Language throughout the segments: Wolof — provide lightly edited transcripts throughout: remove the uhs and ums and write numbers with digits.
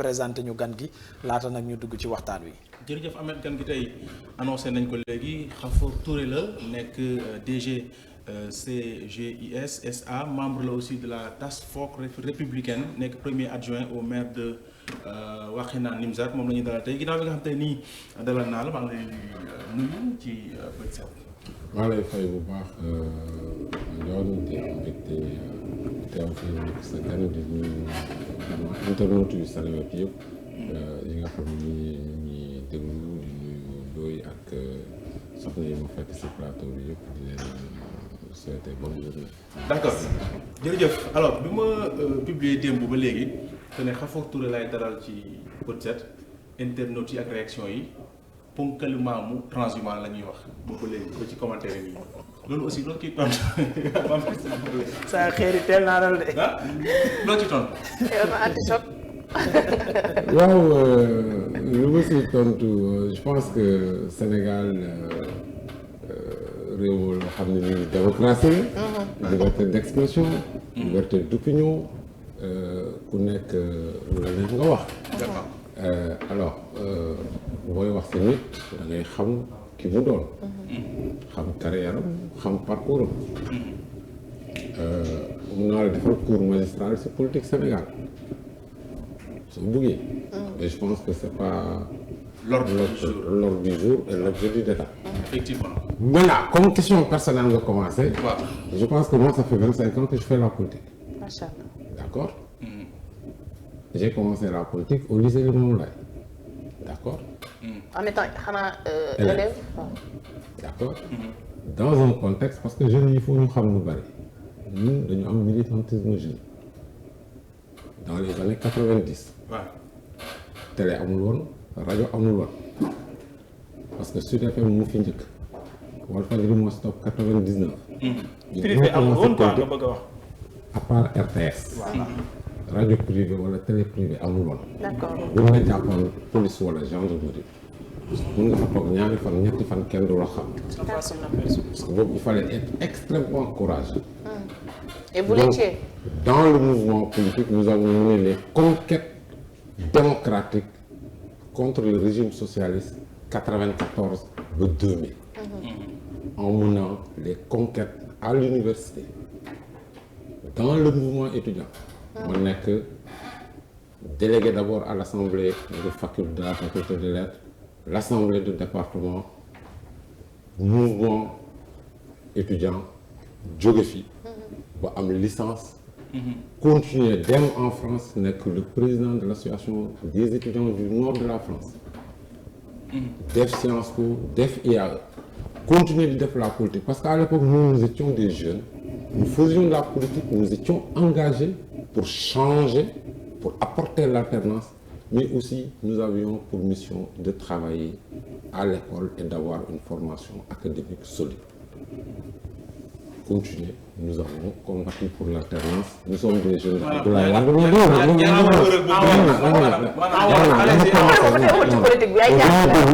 présenté ñu gan gi laata nag ñu dugg ci waxtaan wi. jërëjëf Ahmed, gan gi tey annoncé nañ ko léegi Khafor Touré la nekk DG CGIS SA, membre la aussi de la task force républicaine, nekk premier adjoint au maire de Wakhinane Nimzatt. moom la ñuy dalal tey ginnaaw bi nga xam te nii dalal naa la maa ngi lay nuyu ci bët set. maa lay fay bu baax yoon di am mbégte teew fii nekk sa gan di nuyu internet yu Seneweb yëpp yi nga xam ni ñi déglu di nuyu Ndoye ak soxna yi ma fekk si plateau bi yëpp di leen souhaiter bonne journée. D'accord jërëjëf. Alors bi ma publier démb ba léegi te ne Khafor Touré lay dalal ci bët set, internautes yi ak réaction yi ponkalu maamu transhumant la ñuy wax boobu léegi ba ci commentaire yi loolu aussi loo ciy tontu. saa xeeri teel naa dal de. ah loo ci tontu. waaw lu ma si tontu je pense que Sénégal réew loo xam ne nii démocratie la. liberté d'expression. liberté d'opinion. ku nekk lu la neex nga wax. d'accord. alors booy wax si nit da ngay xam ki mu doon. xam carrière am xam parcours am. mun naa la defal cours magistral si politique Sénégal soo buggee. mais je pense que c'est pas l'ordre du jour et l'objet du débat. Effectivement. Voilà, comme question personnelle nga commencé. waaw. je pense que moi ça fait 25 ans que je fais la politique. Macha Allah. D'accord. J'ai commencé la politique au lycée Limamoulaye. D'accord. En étant xanaa élève. D'accord. Dans un contexte parce que jeunes yi il faut ñu xam lu bari ñun dañu am militantisme jeune dans les années 90. waaw. télé amul woon rajo amul woon parce que Sud FM mu fi njëkk Walfadjri moo stop 99. privé amul woon quoi nga bëgg a wax. à part RTS. rajo privé wala télé privé amul woon. D'accord. bu ñu la jàppoon police wala gendarmerie mun nga fa toog ñaari fan ñetti fan kenn du la xam. parce que boobu il fallait être extrêmement courageux. Et vous l'étiez. Dans le mouvement politique, nous avons mené les conquêtes démocratiques contre le régime socialiste 94 ba 2000. En menant les conquêtes à l'université. Dans le mouvement étudiant. ma nekk délégué d'abord à l'assemblée de la faculté de lettres, l'assemblée du département, mouvement étudiant jóge fi ba am licence. continuer dem en France nekk le président de l'association des étudiants du nord de la France. def Sciences Po def IAE. continuer di def la politique parce qu'à l'époque nous étions des jeunes. nous faisions de la politique, nous étions engagés pour changer, pour apporter l'alternance, mais aussi nous avions pour mission de travailler à l'école et d'avoir une formation académique solide. Continuer, nous avons combattu pour l'alternance. Nous sommes des jeunes.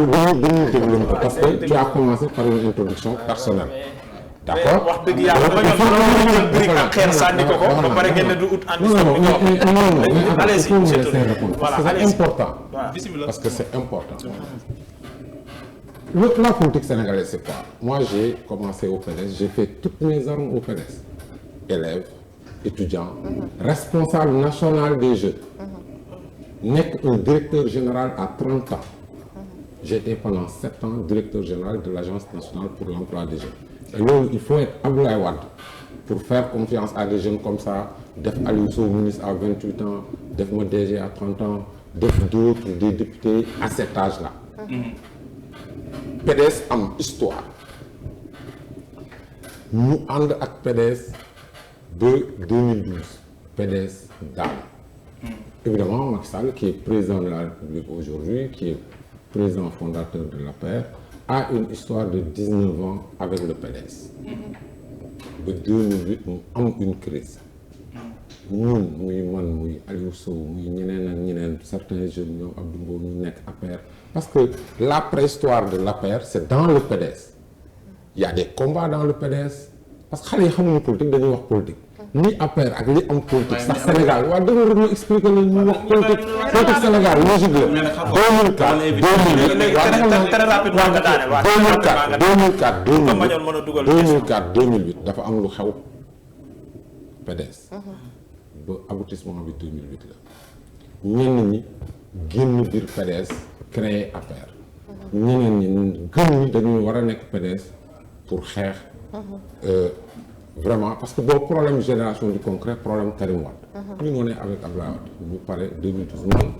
Parce que tu as commencé par une introduction personnelle. D'accord. wax dëgg yàlla ba ñu brique ak xeer sànni ko ba pare ngeen du ut andi non, allez-y voilà, c'est important. Parce que c'est important. La politique sénégalaise, c'est quoi? Moi, j'ai commencé au PDS, j'ai fait toutes mes armes au PDS. Élève, étudiant, responsable national des jeunes. Nekk un directeur général à 30 ans. J'étais pendant 7 ans directeur général de l'Agence nationale pour l'emploi des jeunes. Et là, il faut être Abdoulaye Wade pour faire confiance à des jeunes comme ça. Def Aliou Sow ministre à 28 ans, def ma DG à 30 ans, def d'autres des députés à cet âge-là. PDS am histoire. ñu ànd ak PDS de 2012. PDS daal. Évidemment, Macky Sall, qui est président de la République aujourd'hui, qui est président fondateur de l'APR, a une histoire de 19 ans avec le PDS. ba 2008 mu am une crise. ñun muy man muy Aliou Sow muy ñeneen ak ñeneen certains jeunes ñoom Abdou Mbow ñu nekk APR. Parce que la préhistoire de l'APR c'est dans le PDS. Il y a des combats dans le PDS parce que xale yi xamuñu politique dañuy wax politique. ni APR ak li am politique sax Sénégal waaw dëgg la ñu expliqué leen ñu wax politique Sénégal logique la 2004 2008 dafa am lu xew PDS ba aboutissement bi 2008 la ñenn ñi génn biir PDS créer APR ñeneen ñi gën ñi dañuy war a nekk PDS pour xeex vraiment parce que boobu problème génération du concret problème Karim Wade ñun on est avec Abdoulaye Wade bu pare 2012 man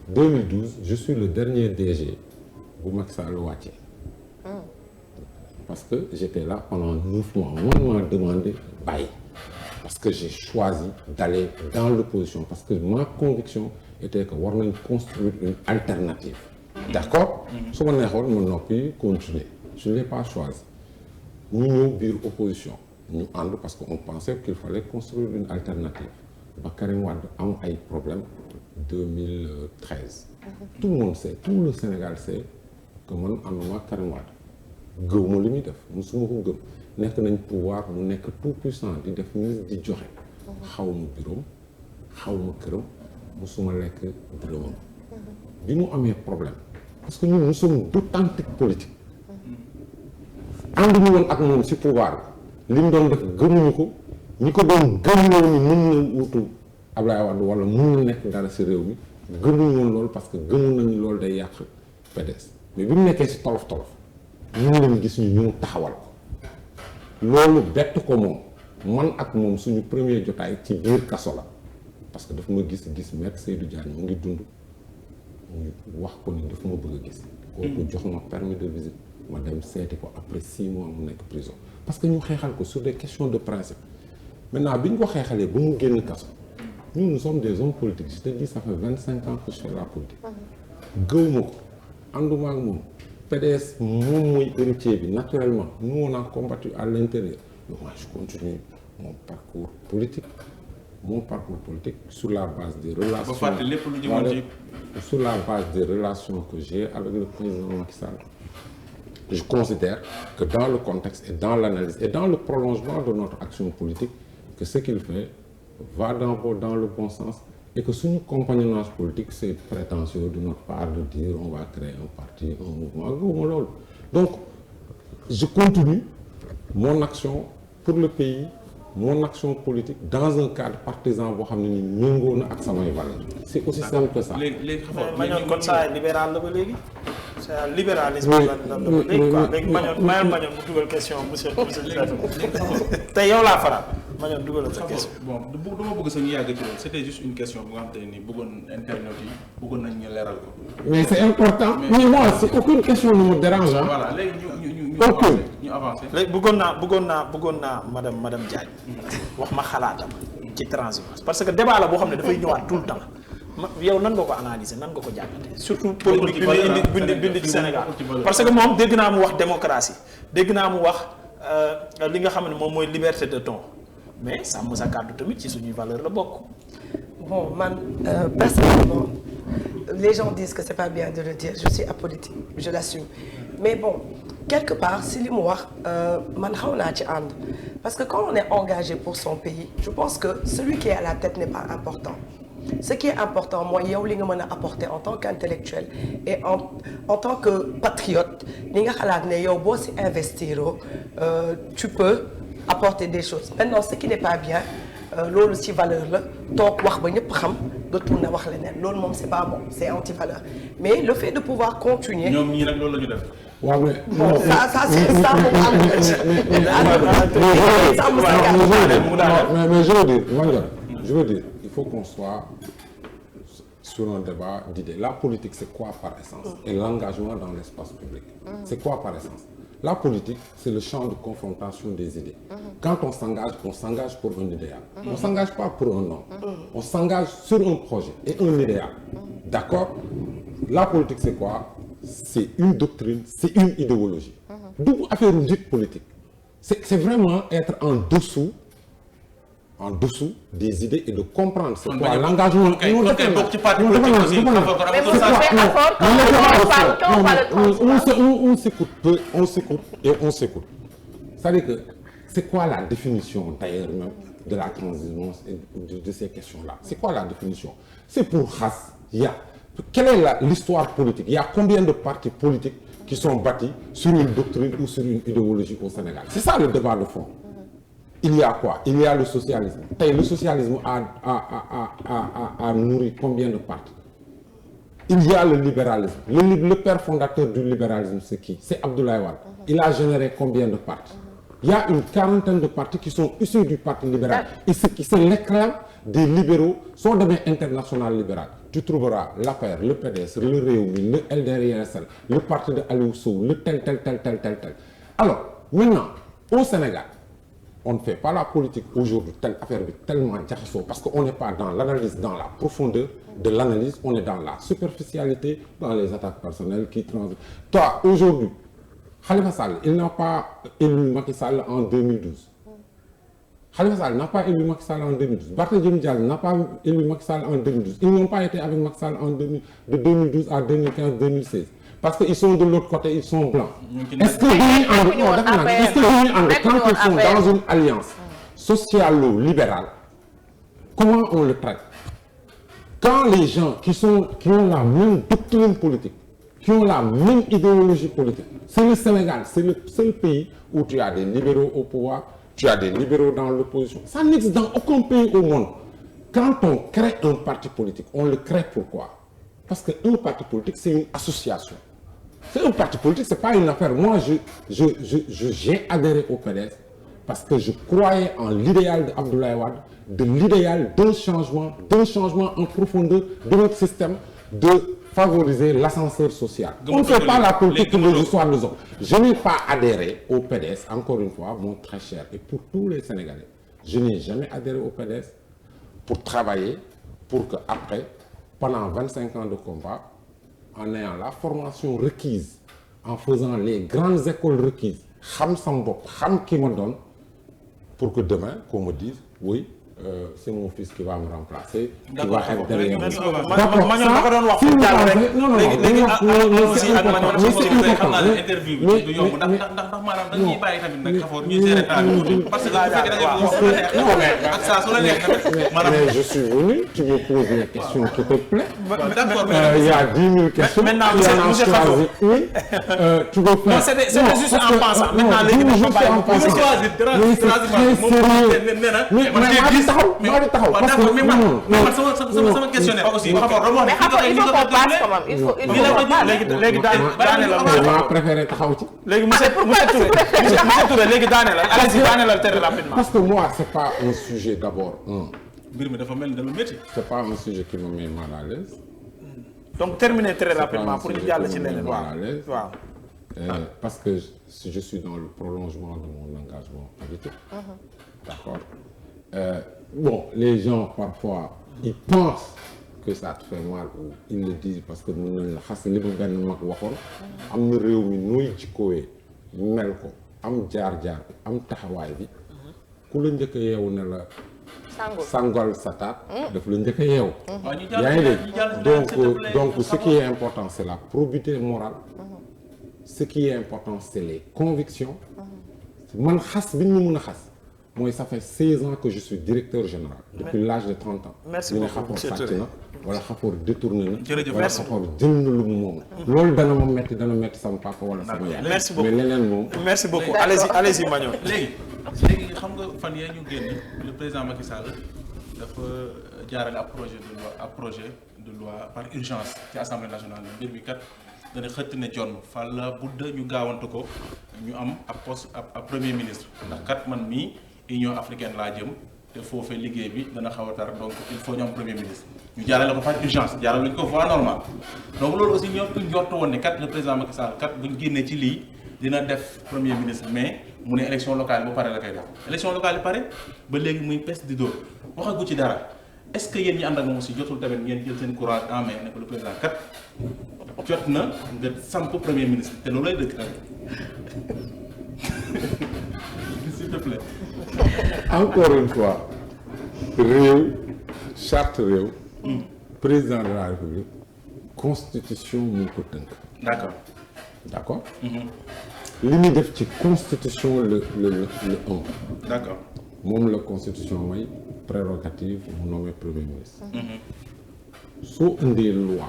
2012 je suis le dernier DG bu Macky Sall wàccee parce que j'étais là pendant 9 mois on m'a demandé bàyyi parce que j'ai choisi d'aller dans l'opposition parce que ma conviction était que war nañ construire une alternative d'accord su ma neexoon ma noppi continuer je ne l'ai pas choisi ñu ñëw biir opposition ñu ànd parce que on pensait qu'il fallait construire une alternative ba Karim Wade am ay problème 2013 tout le monde sait tout le Sénégal sait que man ànduma Karim Wade gëw ma li muy def musuma ko gëm nekk nañ pouvoir mu nekk tout puissant di def ministre di joxe xaw ma bureau xaw ma këram musuma lekk dërëmam bi mu amee problème parce que ñun nous sommes d'authentiques politiques ànduñu woon ak moom ci pouvoir li mu doon def gëmuñu ko ñi ko doon gëmloo ni mën na wutu Abdoulaye Wade wala mën na nekk dara ci réew mi gëmuñu woon loolu parce que gëmu nañu loolu day yàq PDS mais bi mu nekkee ci tolof tolof ñu ngi leen gis ñu taxawal ko loolu bett ko moom man ak moom suñu premier jotaay ci biir kaso la parce que daf ma gis maître Seydou Diagne mu ngi dund mu wax ko ni daf ma bëgg a gis kooku jox ma permis de visite ma dem seeti ko après 6 mois mu nekk prison parce que ñu xeexal ko sur des questions de principe maintenant bi ñu ko xeexalee ba mu génn kaso ñun nous sommes des hommes politiques je te dis ça fait 25 ans que je fais la politique gëw ma ko ànduma ak moom PDS moom mooy héritier bi naturellement nous on a combattu à l'intérieur mais moi je continue mon parcours politique sur la base des relations sur la base des relations que j'ai avec le président Macky Sall. Je considère que dans le contexte et dans l'analyse et dans le prolongement de notre action politique que ce qu'il fait va dans le bon sens et que suñu compagnonnage politique c'est prétentieux de notre part de dire on va créer un parti, un mouvement gëwuma loolu. Donc je continue mon action pour le pays, mon action politique dans un cadre partisan boo xam ne ni méngoo na ak samay valeurs. C'est aussi simple que ça. léegi ma ñoon kon saa libéral la ba léegi. c'est libéralisme la ba léegi quoi léegi ma ñoon mu dugal question monsieur te yow laa faral ma ñoon dugalal sa question. bon dama bëgg sa ñu yàgg ci loolu c'était juste une question bu nga xam te ni bëggoon internet yi bëggoon nañ ñu leeral ko. mais c'est important. mais moi c'est aucune question ne me dérange. voilà léegi ñu avancé. léegi bëggoon naa madame Diagne wax ma xalaatam ci transhumance parce que débat la boo xam ne dafay ñëwaat tout le temps yow nan nga ko analyser nan nga ko jàngate surtout polémique bi bind ci Sénégal parce que moom dégg naa mu wax démocratie dégg naa mu wax li nga xam ne moom mooy liberté de ton mais sàmm sa kàddu tamit ci suñuy valeur la bokk. Bon, personnellement, les gens disent que c'est pas bien de le dire, je suis apolitique, je l'assume. Mais bon, quelque part, si li mu wax man xaw naa ci ànd parce que quand on est engagé pour son pays, je pense que celui qui est à la tête n'est pas important. Ce qui est important mooy yow li nga mën a apporter en tant qu'intellectuel et en tant que patriote li nga xalaat ne yow boo si investir tu peux apporter des choses. Maintenant, ce qui n'est pas bien loolu ci valeur la toog wax ba ñëpp xam nga tourner wax leneen loolu moom c'est pas bon, c'est anti-valeur. Mais le fait de pouvoir continuer. ñoom ñii nag loolu la ñu def. waaw mais bon ça c'est ça moom am mais je veux dire il faut qu'on soit sur un débat d'idées. La politique c'est quoi par essence et l'engagement dans l'espace public c'est quoi par essence? La politique c'est le champ de confrontation des idées. Quand on s'engage pour un idéal. On s'engage pas pour un nom. On s'engage sur un projet et un idéal. D'accord? La politique c'est quoi? C'est une doctrine, c'est une idéologie. Du affaire u nit politique. C'est vraiment être en dessous des idées et de comprendre c'est quoi l'engagement. On s'écoute peu, on s'écoute. C'est-à-dire que c'est quoi la définition d'ailleurs même de la transhumance et de ces questions-là. C'est quoi la définition? C'est pour xas. Quelle est l'histoire politique? Il y a combien de partis politiques qui sont bâtis sur une doctrine ou sur une idéologie au Sénégal? C'est ça le débat de fond. Il y a quoi? Il y a le socialisme. Le socialisme a nourri combien de partis? Il y a le libéralisme. Le père fondateur du libéralisme, c'est qui? C'est Abdoulaye Wade. Il a généré combien de partis? Il y a une quarantaine de partis qui sont issus du Parti libéral. Et c'est l'éclat des libéraux, soit de international libéral. Tu trouveras l'APR, le PDS, le Rewmi, le LDR-ISL, le parti de Aliou Sow, le tel. Alors, maintenant, au Sénégal, on ne fait pas la politique aujourd'hui, telle affaire tellement jaxasoo, parce qu'on n'est pas dans l'analyse, dans la profondeur de l'analyse, on est dans la superficialité, dans les attaques personnelles qui transitent. Toi, aujourd'hui, Khalifa Sall, il n'a pas élu Macky Sall en 2012. Khalifa Sall n'a pas élu Macky Sall en 2012. Barthélémy Dias n'a pas élu Macky Sall en 2012. Ils n'ont pas été avec Macky Sall de 2012 à 2015-2016. Parce qu'ils sont de l'autre côté, ils sont blancs. Est-ce que quand ils sont dans une alliance socialo-libérale, comment on le traite? Quand les gens qui ont la même doctrine politique, qui ont la même idéologie politique, c'est le Sénégal, c'est le seul pays où tu as des libéraux au pouvoir, tu as des libéraux dans l'opposition. Ça n'existe dans aucun pays au monde. Quand on crée un parti politique, on le crée pourquoi? Parce qu'un parti politique, c'est une association. C'est un parti politique, ce n'est pas une affaire. Moi, j'ai adhéré au PDS parce que je croyais en l'idéal d'Abdoulaye Wade, de l'idéal d'un changement en profondeur de notre système, de favoriser l'ascenseur social. On ne fait pas la politique pour le soir nous autres. Je n'ai pas adhéré au PDS, encore une fois, mon très cher, et pour tous les Sénégalais, je n'ai jamais adhéré au PDS pour travailler, pour qu'après, pendant 25 ans de combat, en ayant la formation requise, en faisant les grandes écoles requises, xam sam bopp, xam qui me donne, pour que demain, qu'on me dise, oui, c'est mon fils qui va me remplacer, qui va être derrière moi. Mais je suis venu, tu me poses les questions qui te plaît. Il y a 10 000 questions. Maintenant, monsieur Khafo. Tu veux faire... Non, c'était juste en pensant. Maintenant, les gens ne pas en pensant. sama questionnaire aussi. Mais il faut qu'on passe quand même. Il faut léegi maa préféré taxaw ci. léegi monsieur Touré léegi daaneel allez-y daaneel très rapidement. Parce que moi c'est pas un sujet d'abord. mbir mi dafa mel ni dama métti. C'est pas un sujet qui me met mal à l'aise. Donc terminez très rapidement pour ñu jàll ci leneen. waaw. Parce que je suis dans le prolongement de mon engagement politique. D'accord. Bon, les gens parfois ils pensent que ça te fait mal ou ils le disent parce que mën nañ la xas li mu benn mag waxoon am na réew mi nooy jikkooyee mel ko am jaar-jaar am taxawaay bi ku la njëkk a yeewu ne la sangal sa taat daf la njëkk a yeewu yaa ngi dégg donc ce qui est important c'est la probité morale ce qui est important c'est les convictions man xas bi ñu mën a xas moi, ça fait 16 ans que je suis directeur général, depuis l'âge de 30 ans. Merci beaucoup, monsieur Touré. Wala xafoor détourné na. Wala xafoor jël na lu mu moom. Loolu dana ma metti sama papa wala sama yaay. Merci beaucoup mais leneen moom. Merci beaucoup. Allez-y Magnon. léegi xam nga fan yee ñu génn le président Macky Sall dafa jaarale ab projet de loi par urgence ci assemblée nationale mbir mi kat dana xëtt ne John Falla Budda ñu gaawantu ko ñu am ab poste ab premier ministre ndax kat man mii Union africaine laa jëm te foofee liggéey bi dana xaw a tar donc il faut ñu am premier ministre ñu jaarale ko par urgence jaarale lañu ko voie normale donc loolu aussi ñoo njort woon ne kat le président Macky Sall kat buñ génnee ci lii dina def premier ministre mais mu ne élection locale ba pare la koy def élection locale yi pare ba léegi muy pes di dóor waxagu ci dara est-ce que yéen ñi ànd ak moom aussi jotul tamit ngeen jël seen courage en main ne ko le président kat jot na nga samp premier ministre te loolu lay dëkk tamit s'il te plaît. Encore une fois réew charte réew président de la République constitution moo ko tënk. d'accord. li ñu def ci constitution le ëmb. d'accord. moom la constitution may prérogative mu nommer premier ministre. soo indee loi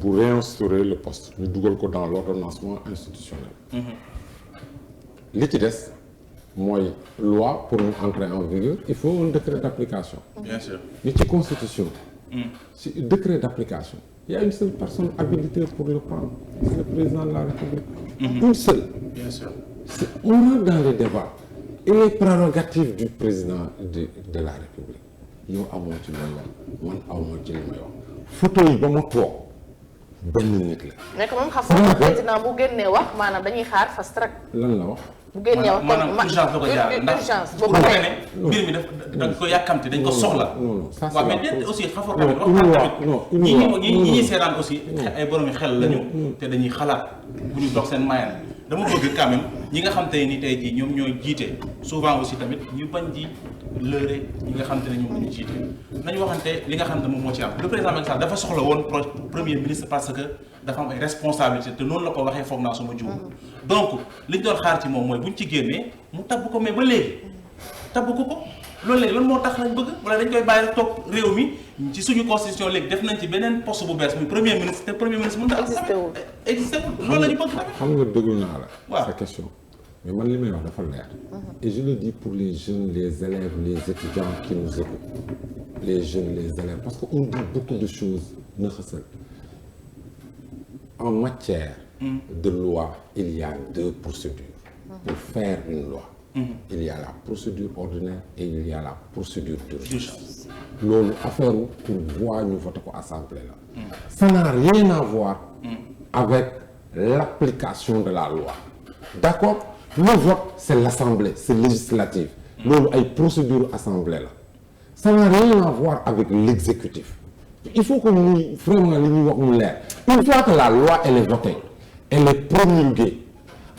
bu réinstaurer le poste ñu dugal ko dans l'ordonnancement institutionnel. li ci des mooy loi pour mu entrer en vigueur il faut un décret d'application. bien sûr. ni ci constitution. ci décret d'application. il y a une seule personne habilitée pour le prendre c'est le président de la République. une seule. bien sûr. On rentre dans les débats et les prérogatives du président de la République yow amoo ci looy wax man amoo ci li may wax photo yi ba ma toog benn nit la. nekk moom xam président bu génnee wax maanaam dañuy xaar fast track. lan la wax. bu génnee wax maanaam urgence la ko jaar ndax urgence boobu boobu ne mbir mi dañ ko yàkkamti dañ ko soxla. non ça c'est waaw mais déet aussi xafoor tamit wax tamit ñi ñi seetaan aussi ay borom xel lañu te dañuy xalaat bu ñu dox seen mayan dama bëgg quand même ñi nga xam te ni tey jii ñoom ñooy jiite souvent aussi tamit ñu bañ di lëre ñi nga xam te ne ñoom la ñu jiite nañu waxante li nga xam ne moom moo ci am le président Macky Sall dafa soxla woon premier ministre parce que dafa am ay responsabilité te noonu la ko waxee foog naa suma juum donc li ñu doon xaar ci moom mooy bu ñu ci génnee mu tabb ko mais ba léegi tabb ko loolu léegi lan moo tax lañ bëgg wala dañ koy bàyyi rek toog réew mi ci suñu constitution léegi def nañ ci beneen poste bu bees muy premier ministre te premier ministre mënut a existé wul loolu la ñu bëgg tamit. xam nga déglu naa la. waaw sa question mais man li may wax dafa leer. et je le dis pour les jeunes les élèves les étudiants qui nous écoutent les jeunes les élèves parce que on dit beaucoup de choses nëxësal en matière de loi il y a deux procédures pour faire une loi. Il y a la procédure ordinaire et il y a la procédure d'urgence. loolu affaire pour voir ñu voter ko assemblée la. ça n'a rien à voir avec l'application de la loi. D'accord? Le vote c'est l'assemblée, c'est législative. loolu ay procédure assemblée la. Ça n'a rien à voir avec l'exécutif. Il faut que ñu vraiment li ñuy wax mu leer. Une fois que la loi elle est votée, elle est promulguée.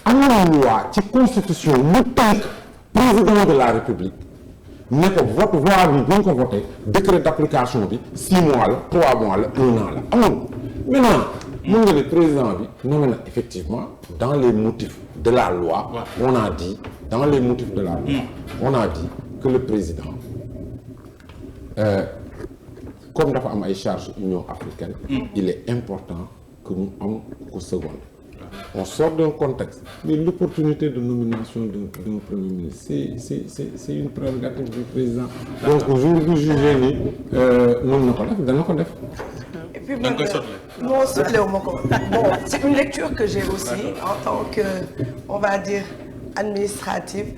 am na loi ci constitution mu tënk président de la république ne ko vote voix bi bu ñu ko voté décret d'application bi 6 mois la 3 mois la 1 an la amul maintenant mën nga ne président bi nommé na effectivement dans les motifs de la loi on a dit dans les motifs de la loi on a dit que le président comme dafa am ay charges Union africaine il est important que mu am ko seconde. On sort d'un contexte, mais l'opportunité de nomination d'un premier ministre, c'est une prérogative du président. Donc, jour bu jugé ni mën na ko def dana ko def. Et puis non sotlewu ma ko bon c'est une lecture que j'ai aussi en tant que on va dire administrative.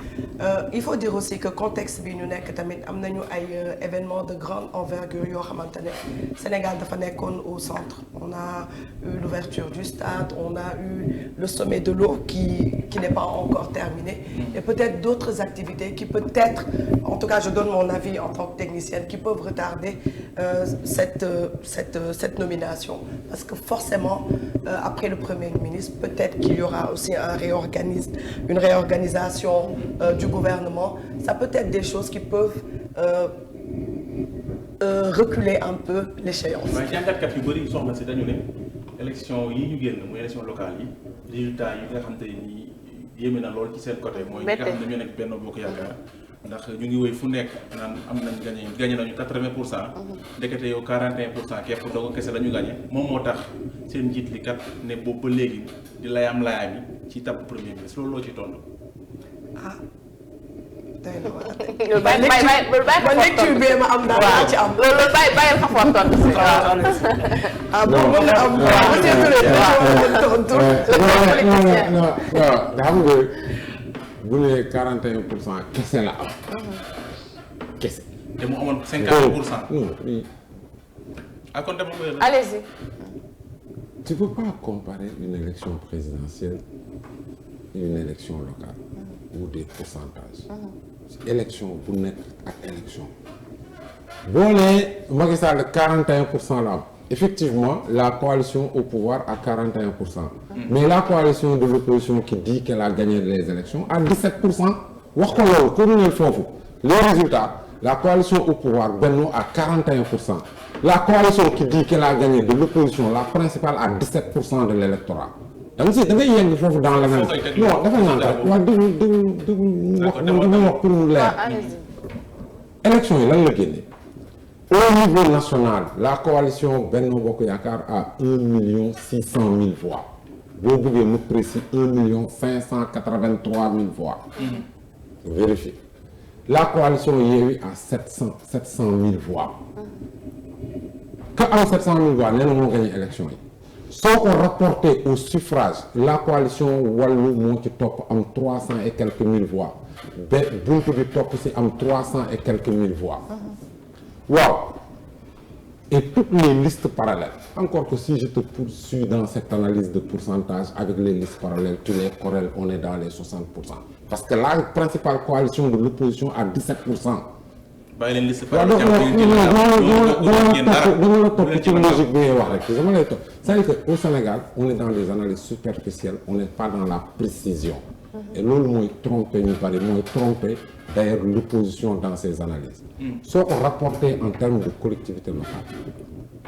Il faut dire aussi que contexte bi ñu nekk tamit am nañu ay événements de grande envergure yoo xamante ne Sénégal dafa nekkoon au centre. On a eu l'ouverture du stade, on a eu le sommet de l'eau qui n'est pas encore terminé et peut-être d'autres activités qui peut-être, en tout cas je donne mon avis en tant que technicienne, qui peuvent retarder cette nomination parce que forcément après le Premier ministre peut-être qu'il y aura aussi une réorganisation du gouvernement. Ça peut être des choses qui peuvent reculer un peu l'échéance. waaye jàngatkat yu bëri soxna si dañu ne élection yi ñu génn muy élection locale yi résultat yi nga xam te ni yéeme na lool ci seen côté mooy ñi nga xam ne ñoo nekk Benno Bokk Yaakaar ndax ñu ngi woy fu nekk naan am nañ gagné nañu 80%. ndekete yow 41% képp doo ko kese la ñu gagné moom moo tax seen njiit li kat ne boobu ba léegi di layaam yi ci tabb premier ministre loolu loo ci tontu. ah tey la waa tey. loolu bàyyi ba lecture bi ma am daal ci am. loolu bàyyi fa fort tontu si. ah bon mën na am monsieur Touré non xam nga bu ne 41% kese la am. kese. te mu amoon 50%. non ah kon demal ko allez-y. Tu ne peux pas comparer une élection présidentielle et une élection locale ou des pourcentages. Élection bu nekk ak élection. boo nee Macky Sall 41% la am effectivement la coalition au pouvoir à 41%. Mais la coalition de l'opposition qui dit qu'elle a gagné les élections à 17%. wax ko loolu continuer foofu les résultats la coalition au pouvoir Benno à 41%. La coalition qui dit qu'elle a gagné de l'opposition la principale à 17% de l'électorat. da ngay yegg foofu dans l'analyse non dafa naan rek waa déglu ñu wax dama wax pour mu leer élection yi lan la génne au niveau national la coalition Benno Bokk Yaakaar a 1,600,000 voix boo bëggee mu précis 1,583,000 voix vérifiez la coalition Yewwi a 700,000 voix ka am 700,000 voix nee na moo gagné élection yi soo ko rapporté au suffrage la coalition Wallu moo ci topp am 300 et quelques mille voix ba buntu bi topp si am 300 et quelques mille voix waaw et toutes les listes parallèles encore que si je te poursuis dans cette analyse de pourcentage avec les listes parallèles tu les corrèles on est dans les 60% parce que la principale coalition de l'opposition a 17%. bàyyi leen liste dama la topp ci logique bi ngay wax rek dama lay topp c'est-à-dire que au Sénégal on est dans des analyses superficielles on n'est pas dans la précision et loolu mooy tromper ñu bari mooy tromper d'ailleurs l'opposition dans ses analyses soo ko rapporté en termes de collectivité locale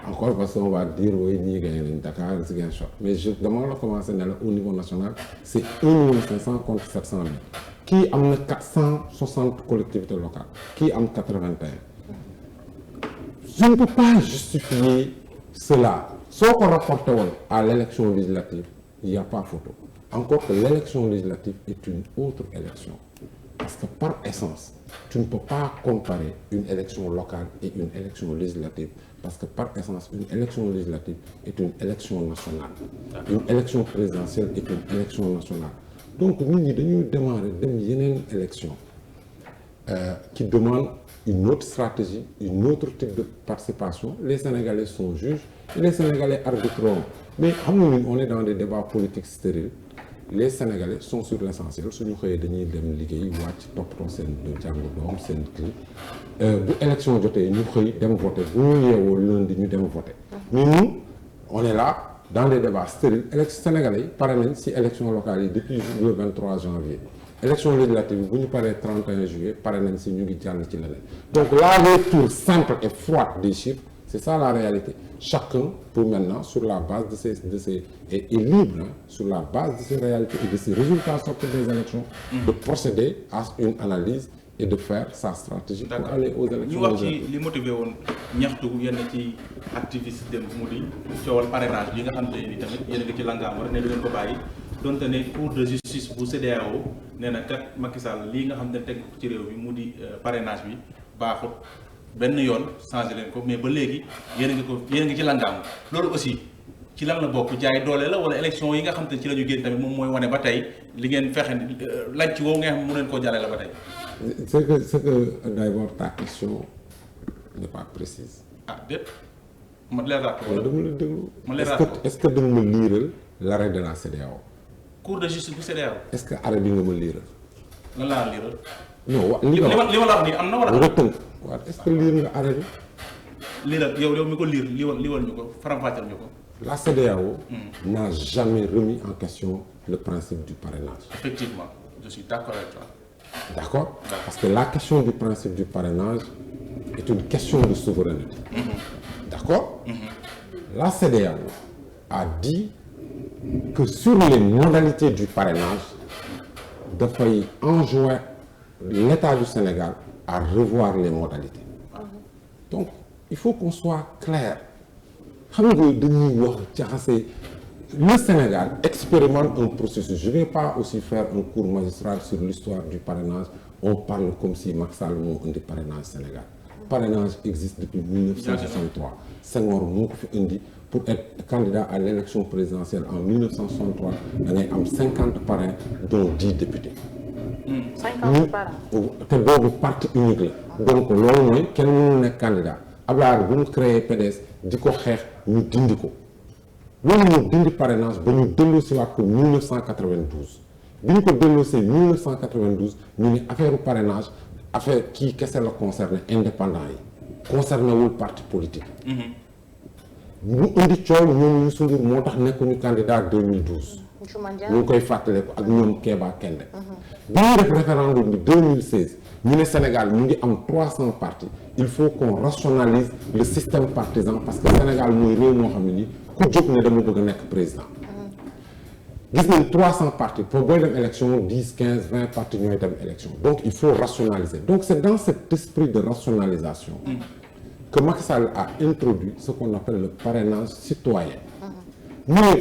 encore parce qu'on va dire oui ñii gagné nañ Dakar Ziguinchor mais dama la commencé ne la au niveau national c'est 1,500,000 contre 700,000 kii am na 460 collectivités locales kii am 81 je ne peux pas justifier cela soo ko rapporté woon à l'élection législative il n'y a pas photo encore que l'élection législative est une autre élection parce que par essence tu ne peux pas comparer une élection locale et une élection législative parce que par essence une élection législative est une élection nationale une élection présidentielle est une élection nationale donc nit ñi dañuy démarrer dem yeneen élection qui demande une autre stratégie une autre type de participation les Sénégalais sont juges et les Sénégalais arbitreront mais xam nga ñun on est dans des débats politiques stériles les Sénégalais sont sur l'essentiel suñu xëyee dañuy dem liggéey wàcc toppatoo seen jàngu doom seen kii bu élection jotee ñu xëy dem voter bu ñu yeewoo lundi ñu dem voter mais nous on est là dans des débats stériles élection Sénégalais yi pare nañ ci élection locale yi depuis le 23 janvier élection législative bu ñu paree 31 juillet pare nañ ci ñu ngi jàll ci leneen donc la lecture simple et froide des chiffres c'est ça la réalité chacun peut maintenant sur la base de ces est libre sur la base de ces réalités et de ces résultats sortis des élections de procéder à une analyse et de faire sa stratégie pour aller aux élections. ñu wax ci li motivé woon ñaxtu yenn ci activiste dem mu di coowal parrainage bi nga xam te ni tamit yéen a ngi ci langaam war ne du leen ko bàyyi donte ne cour de justice bu CEDEAO nee na kat Macky Sall lii nga xam ne teg ci réew mi mu di parrainage bi baaxut benn yoon changé leen ko mais ba léegi yéen a ngi ci langaam loolu aussi ci lan la bokk jaay doole la wala élection yi nga xam te ci la ñu génn tamit moom mooy wane ba tey li ngeen fexe laaj ci woowu nga xam mu leen koo jaaree la ba tey. c'est que d'abord ta question n'est pas précise. ah déet ma leeraat ko wala dama la déglu. ma leeraat ko est-ce que danga ma liiral l'arrêt de la CEDEAO. cour de justice bu CEDEAO. est-ce que arrêt bi nga ma liiral. lan laa liiral. non li ma la wax nii am na wala. nga tënk waaw est-ce que liir nga arrêt bi. liiral yow mi ko liir liiwal ñu ko faram-fàcceel ñu ko. La CEDEAO n'a jamais remis en question le principe du parrainage. Effectivement, je suis d'accord avec toi. D'accord? Parce que la question du principe du parrainage est une question de souveraineté. D'accord? La CEDEAO a dit que sur les modalités du parrainage, dafay enjoindre l'État du Sénégal à revoir les modalités. Donc, il faut qu'on soit clair. xam nga dañuy wax jaxase le Sénégal expérimente un processus je ne vais pas aussi faire un cours magistral sur l'histoire du parrainage on parle comme si Macky Sall moo indi parrainage Sénégal parrainage existe depuis 1963 Senghor moo ko fi indi pour être candidat à l'élection présidentielle en 1963 da ngay am 50 parrains dont 10 députés 50 parrains te boobu parti unique la donc loolu mooy kenn mënu nekk candidat Abdoulaye bu mu créé PDS di ko xeex ñu dindi ko loolu ñu dindi parrainage ba ñu delloosiwaat ko 1992 bi ñu ko delloosee 1992 ñu ne affaire parrainage affaire kii kese la concerné indépendant yi concerné wul parti politique. mu indi coow ñoom Youssou Ndour moo tax nekkuñu candidat 2012. ñu ngi koy fàttaliku ak ñoom Kéba Kende. bi ñu def référendum bi 2016 ñu ne Sénégal mu ngi am 300 partis il faut qu'on rationalise le système partisan parce que Sénégal mooy réew moo xam ne nii ku jóg ne dama bëgg a nekk président. gis nañ 300 partis pour booy dem élection 10 15 20 partis ñooy dem élection donc il faut rationaliser donc c'est dans cet esprit de rationalisation que Macky Sall a introduit ce qu'on appelle le parrainage citoyen ñu ne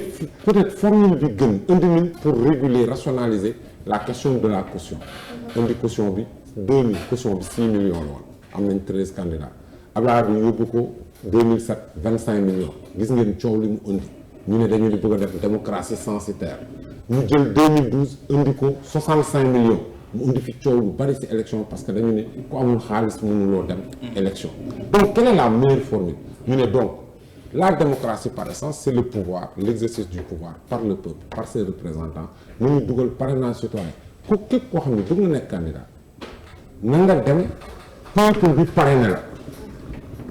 peut-être formule bi gën indi nañ pour réguler rationaliser la question de la caution indi caution bi 2000 caution bi 6 millions la woon am nañ 13 candidats Abdoulaye bi yóbbu ko 2007 25 millions gis ngeen coow li mu indi ñu ne dañu di bëgg a def démocratie censitaire ñu jël 2012 indi ko 65 millions mu indi fi coow lu bari ci élection parce que dañu ne ku amul xaalis mënuloo dem élection donc quelle est la meilleure formule ñu ne donc la démocratie par essence c'est le pouvoir l'exercice du pouvoir par le peuple par ses représentants nu ñu dugal parrainage citoyen ko képp koo xam ne bëgg nga nekk candidat na nga dem peuple bi parrainé la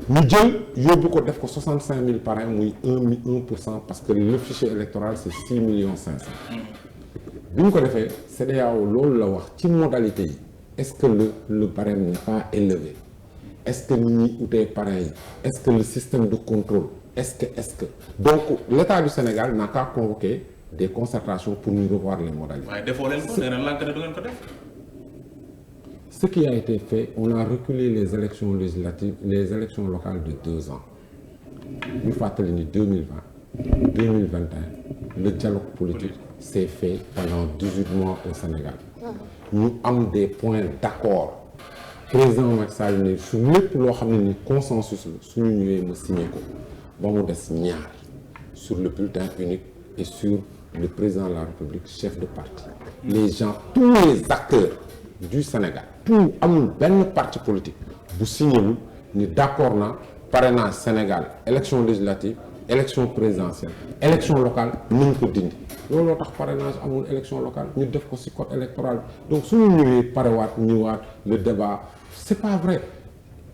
ñu jël yóbbu ko def ko 65 000 parrain muy 1% parce que le fichier électoral c'est 6 millions 500 bi ñu ko defee CEDEAO loolu la wax ci modalité yi est-ce que le barème n'est pas élevé est-ce que nit ñi utee parrain yi est-ce que le système de contrôle est-ce que donc l'État du Sénégal n'a qu'à convoquer des concertations pour ñu revoir les modalités. waaye defoo leen ko nee na lànk ne du ngeen ko def. Ce qui a été fait, on a reculé les élections législatives, les élections locales de 2 ans. Ñu fàttali ni 2020, 2021, le dialogue politique s'est fait pendant 18 mois au Sénégal. Ñu am des points d'accord. Président Macky Sall ne su lépp loo xam ne ni consensus la suñu ñëwee mu signé ko ba mu des ñaar sur le bulletin unique et sur le président de la République chef de parti. Les gens, tous les acteurs du Sénégal tout amul benn parti politique bu signéwul ni d'accord na parrainage Sénégal élection législative élection présidentielle élection locale nañ ko dindi looloo tax parrainage amul élection locale ñu def ko ci code électoral donc suñu ñëwee parewaat ñëwaat le débat c'est pas vrai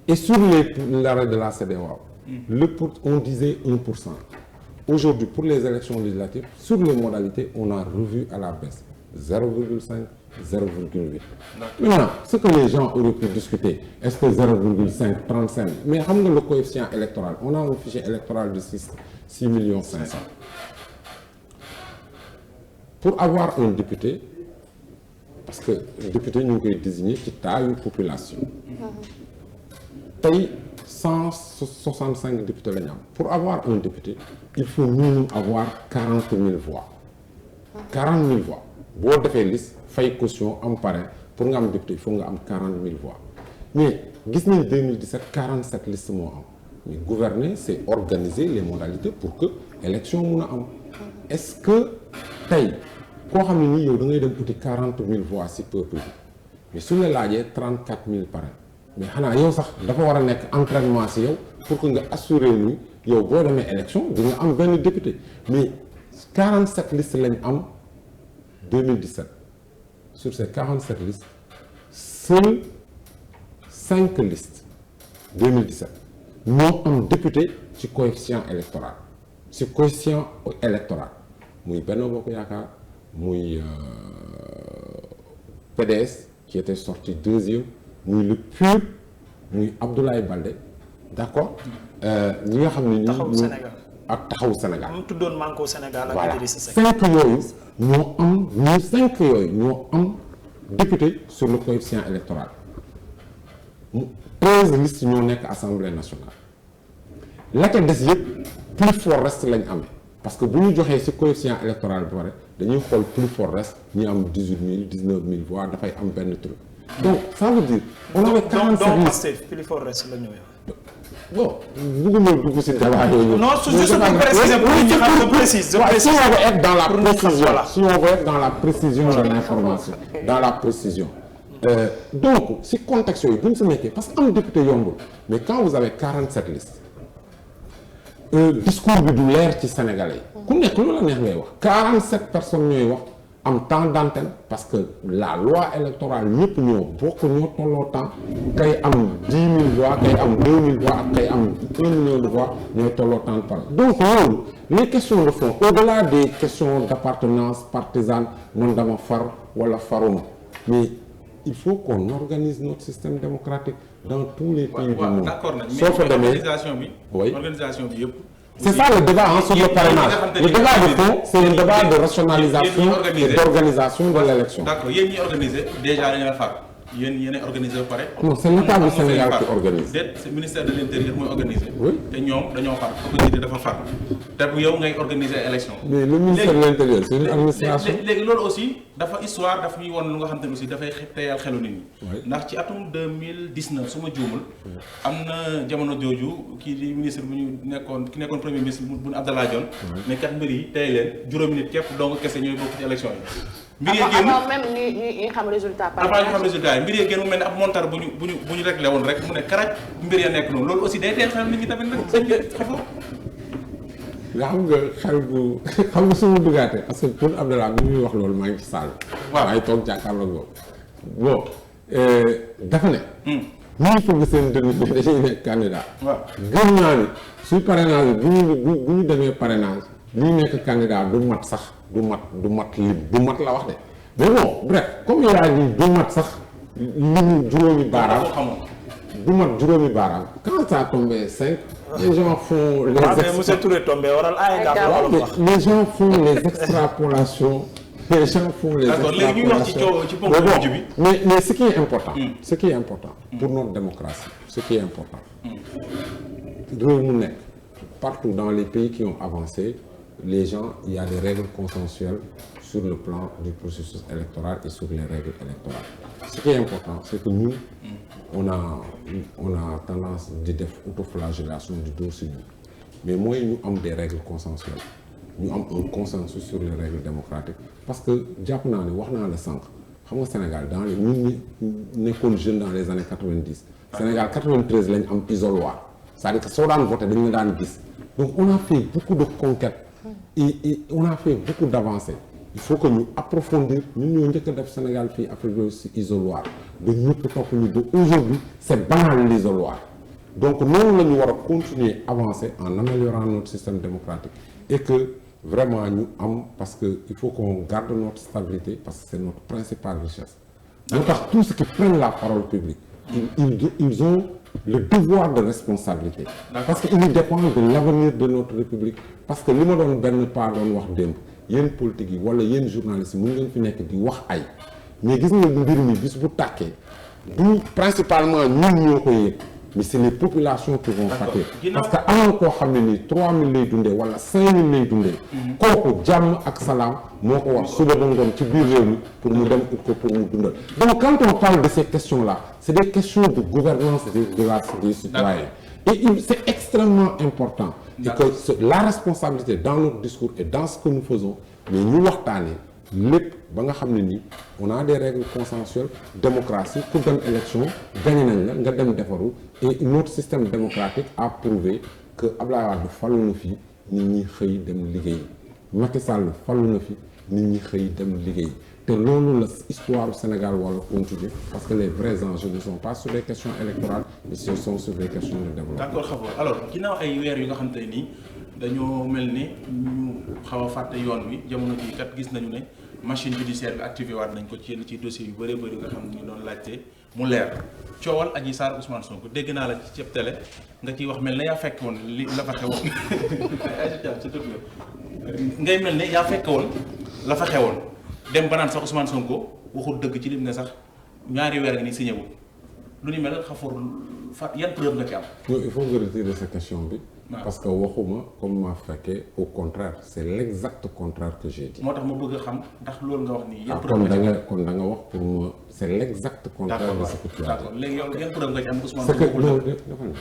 et sur l'arrêt de la CEDEAO on disait 1%. Aujourd'hui pour les élections législatives sur les modalités on a revu à la baisse 0,5 0,8. Maintenant, ce que les gens auraient pu discuter, est-ce que 0,5, 35, mais xam nga le coefficient électoral, on a un fichier électoral de 6 millions 500. Pour avoir un député, parce que le député ñu ngi koy désigner ci taayu population. Tey 165 députés la ñu am. Pour avoir un député, il faut minimum avoir 40 000 voix. 40 000 voix. boo defee liste fay caution am parrain pour nga am député il faut nga am 40 000 voix mais gis nañ 2017 47 listes moo am mais gouverner c'est organiser les modalités pour que élection mun a am est-ce que tey koo xam ne nii yow da ngay dem uti 40 000 voix ci peuple bi mais su la laajee 34 000 parrain mais xanaa yow sax dafa war a nekk entraînement ci yow pour que nga assurer ni yow boo demee élection di nga am benn député mais 47 listes lañ am 2017 sur ces 47 listes seules 5 listes 2017 ñoo am député ci coefficient électoral muy Benno Bokk Yaakaar muy PDS qui était sorti deuxième muy le PUR muy Abdoulaye Baldé d'accord ñi nga xam ne ñu ak Taxawu Sénégal mu tuddoon Manko Sénégal ak voilà Idrissa Seck 5 yooyu ñoo am député sur le coefficient électoral 13 listes ñoo nekk Assemblée nationale la ca des yëpp plus fort reste lañ amee parce que bu ñu joxee ci coefficient électoral bi pare dañuy xool plus fort reste ñu am 18 000 19 000 voix dafay am benn truc donc ça veut dire on avait 47 listes plus fort reste la ñëwee. bon bëgguma dugg ci débat yooyu. non juste pour préciser pour ñu xam je précise. Si on veut être dans la précision, voilà. si on veut être dans la précision de l'information, dans la précision. Donc si contexte yooyu bu ñu si nekkee parce que am député yombul mais quand vous avez 47 listes discours bi du leer ci Sénégalais yi. ku nekk lu la neex ngay wax. 47 personnes ñooy wax am temps d'antenne parce que la loi électorale ñëpp ñoo bokk ñoo tolloo temps kay am 10 000 voix kay am 2 000 voix ak kay am 1 million de voix ñooy tolloo temps de parole donc loolu les questions de fond au-delà des questions d'appartenance partisane man dama far wala faruma mais il faut qu'on organise notre système démocratique dans tous les pays du monde. d'accord nañ soo fa demee organisation bi. oui organisation bi yëpp C'est ça le débat sur le parrainage. Le débat de fond, c'est un débat de rationalisation et d'organisation de l'élection. D'accord yéen ñi organiser déjà dañu la far yéen a organisé ba pare. Non, c'est l'État du Sénégal qui organise. déet c'est ministère de l'Intérieur mooy organisé. Oui. te ñoom dañoo far autorité dafa far te bu yow ngay organiser élection. Mais le ministère de l'Intérieur, c'est une administration. léegi loolu aussi dafa histoire daf ñuy won lu nga xam te ne aussi dafay teyal xelu nit ñi. Oui. ndax ci atum 2019 su ma juumul. am na jamono jooju kii di ministre bu ñu nekkoon ki nekkoon premier ministre bu Abdallah Dionne. ne kat mbir yi tey leen juróomi nit képp donc kese ñooy bokk ci élection yi. mbir yee génn avant même ñuy xam résultat. avant ñu xam résultat yi mbir yee génn mu mel ne ab montar bu ñu réglé woon rek mu ne karaj mbir ya nekk noonu loolu aussi day teel xel nit ñi tamit nag sëñ bi xam nga xam nga xel bu xam nga suñu duggaate parce que pour Abdallah bi muy wax loolu maa ngi ci salle. waaw maa ngi toog jàkkaarloog moom. bon dafa ne. ñuy fëgg seen dënn bi dañuy nekk candidat. waaw gëm naa ni suy parrainage bu ñu demee parrainage ñuy nekk candidat du mat sax du mat lim du mat la wax de mais bon bref comme yaa ngi du mat sax limu juróomi baaraam. du mat juróomi baaraam quand ça tombé 5 les gens font les monsieur Touré tombé waral ay gàllankoor wax les gens font les extrapolations les gens font les d'accord léegi ñuy wax ci coow ci ponk mujj bi mais ce qui est important pour notre démocratie ce qui est important réew mu nekk partout dans les pays qui ont avancé les gens il y a des règles consensuelles sur le plan du processus électoral et sur les règles électorales ce qui est important c'est que nous on a tendance di def autoflagellation du dos si ñun mais mooy ñu am des règles consensuelles ñu am un consensus sur les règles démocratiques parce que jàpp naa ne wax naa la sànq xam nga Sénégal dans les ñun ñi nekkoon jeune dans les années 90 Sénégal 93 lañ am isoloir c'est-à-dire que soo daan voté dañu la daan gis donc on a fait beaucoup de conquêtes et on a fait beaucoup d'avancées il faut que ñu approfondir ñun ñoo njëkk a def Sénégal fii Afrique yooyu si isoloir ba ñëpp topp ñu ba aujourd'hui c'est banal l'isoloir donc noonu la ñu war a continuer avancer en améliorant notre système démocratique et que vraiment ñu am parce que il faut qu'on garde notre stabilité parce que c'est notre principale richesse moo tax tous ceux qui prennent la parole publique ils ont le devoir de responsabilité parce que il dépend de l'avenir de notre République parce que li ma doon benn part doon wax démb yéen politique yi wala yéen journalistes yi mun ngeen fi nekk di wax ay mais gis nga mbir mi bis bu tàkkee du principalement ñun ñoo ko yëg mais c'est les populations qui vont pâtir parce que am na koo xam ne nii 3000 lay dundee wala 5000 lay dundee kooku jàmm ak salaam moo ko wax suba ba ngoon ci biir réew mi pour mu dem ut ko pour mu dundal donc quand on parle de ces questions là c'est des questions de gouvernance des citoyens et c'est extrêmement important et que la responsabilité dans notre discours et dans ce que nous faisons mais ñu waxtaanee lépp ba nga xam ne nii on a des règles consensuelles démocratie pour dem élection gagné nañ la nga dem defaru et notre système démocratique a prouvé que Abdoulaye Wade fallu na fi nit ñi xëy dem liggéey Macky Sall fallu na fi nit ñi xëy dem liggéey te loolu la histoire du Sénégal war a continuer parce que les vrais enjeux ne sont pas sur les questions électorales mais ce sont sur les questions de développement. d'accord xam nga alors ginnaaw ay weer yu nga xam te nii dañoo mel ni ñu xaw a fàtte yoon wi jamono jii kat gis nañu ne machine judiciaire bi activé waat nañ ko ci dossier yu bëree bëri nga xam ne ñu doon laajte mu leer coowal Adji Sarr Ousmane Sonko dégg naa la ci télé nga ciy wax mel ne yaa fekk woon li la fa xewoon ngay mel ne yaa fekk woon la fa xewoon dem ba naan sax Ousmane Sonko waxul dëgg ci lim ne sax ñaari weer nga ni signé wul lu ni mel xafoor fa yan preuve nga ci am. il faut nga retirer cette question bi. parce que waxuma comme ma fekkee au contraire c'est l'exact contraire que j'ai dit. moo tax ma bëgg a xam ndax loolu nga wax nii. yan preuve nga ci am kon da nga wax pour moi c'est l'exact contraire de ce que tu as dit. d'accord léegi yow yan preuve nga ci am Ousmane c'est que Sonko non dafa ne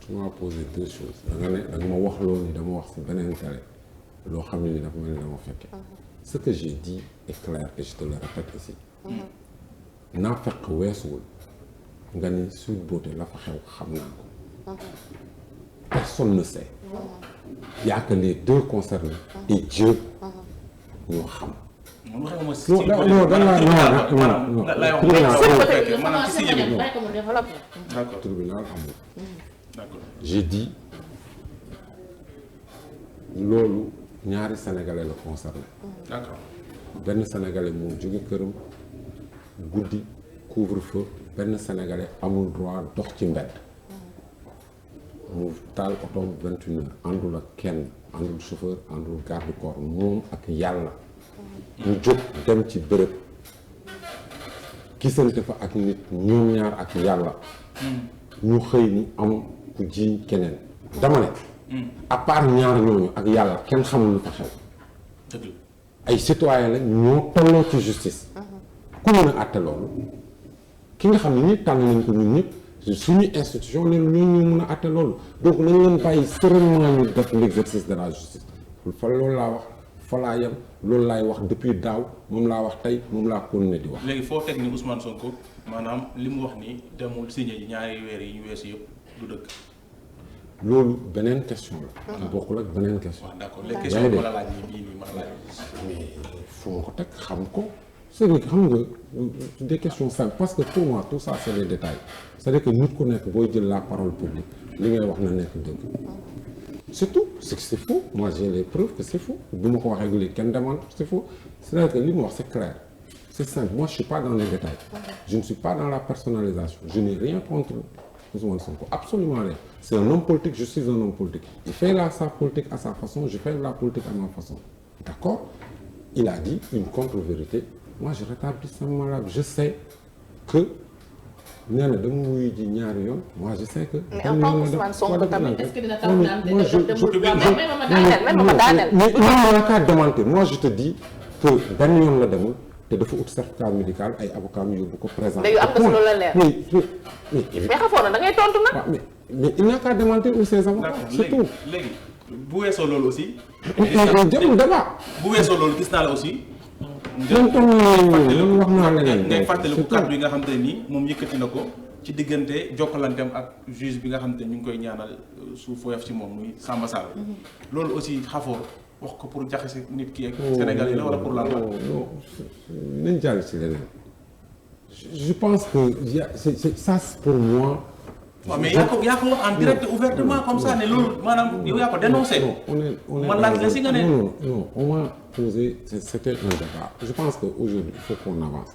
tu m'as posé deux choses da nga ma wax loolu ni dama wax ci beneen télé loo xam ne ni dafa mel ni dama fekkee. ce que j'ai dit est clair et je te le répète ici. naa fekk weesuwul nga ni Sweet Beauté la fa xew xam naa ko. personne ne sait. Il y a que les deux concernés et Dieu ñoo xam. tribunal amul. j'ai dit loolu ñaari sénégalais la concerné. d'accord benn sénégalais moo jóge këram guddi couvre-feu benn sénégalais amul droit dox ci mbedd. mu taal otoom 21 heures àndul ak kenn àndul chauffeur àndul garde corps moom ak yàlla ñu jóg dem ci bërëb gisante fa ak nit ñoom ñaar ak yàlla ñu xëy ni am ku jiiñ keneen dama ne à part ñaar ñooñu ak yàlla kenn xamul lu fa xew ay citoyen la ñoo tolloo ci justice ku mën a àtte loolu ki nga xam ne ni tànn nañ ko ñun ñëpp suñu institution leen ñoo ñu mën a àtte loolu donc nañ leen bàyyi sereinement ñu def l'exercice de la justice fa loolu laa wax fa laa yem loolu laay wax depuis daaw moom laa wax tey moom laa continuer di wax. léegi foo teg ni Ousmane Sonko maanaam li mu wax ni demul signé yi ñaari weer yi ñu weesu yëpp du dëgg. loolu beneen question la. bokkul ak beneen question. waaw d'accord les questions yi ma la laaj nii ma la laaj. mais fu ma ko teg xam ko c'est-à-dire que xam nga des questions simples parce que pour moi tout ça c'est des détails c'est-à-dire que nit ku nekk booy jël la parole publique li ngay wax na nekk dëgg. c'est tout c'est que c'est faux moi j'ai les preuves que c'est faux bu ma ko waxee léegi kenn demande c'est faux c'est-à-dire que li mu wax c'est clair c'est simple moi je suis pas dans les détails je ne suis pas dans la personnalisation je n'ai rien contre Ousmane Sonko absolument rien c'est un homme politique je suis un homme politique il fait sa politique à sa façon je fais la politique à ma façon d'accord il a dit une contre-vérité moi je rétablis sama malade je sais que nee na dama wuyu ji ñaari yoon moi je sais que. mais en tant que Ousmane Sonko tamit est-ce que dina taw naan moi je te dis que benn yoon la demul te dafa ut certificat médical ay avocats mu yóbbu ko présenter. léegi am na solo la leer. mais xafoon na da ngay tontu nag. waaw mais il n'a qu'à démentir ou ses avocats. c'est tout léegi bu weesoo loolu aussi. jëm débat. bu weesoo loolu gis naa la aussi. wax naa leneen ngay fàttaliku kàddu yi nga xam te ni moom yëkkati na ko ci diggante jokkalanteem ak juge bi nga xam te ñu ngi koy ñaanal suuf woyof ci moom muy Samba Sall. loolu aussi xafoor wax ko pour jaxase nit ki ak Sénégal yi la wala pour lan la. non nañ jàll ci leneen je pense que c'est ça pour moi. waaw mais yaa ko wax en direct ouvertement comme ça ne loolu maanaam yow yaa ko dénoncé. man laaj la si nga ne. non on m'a posé c'était un débat je pense que aujourd'hui il faut qu'on avance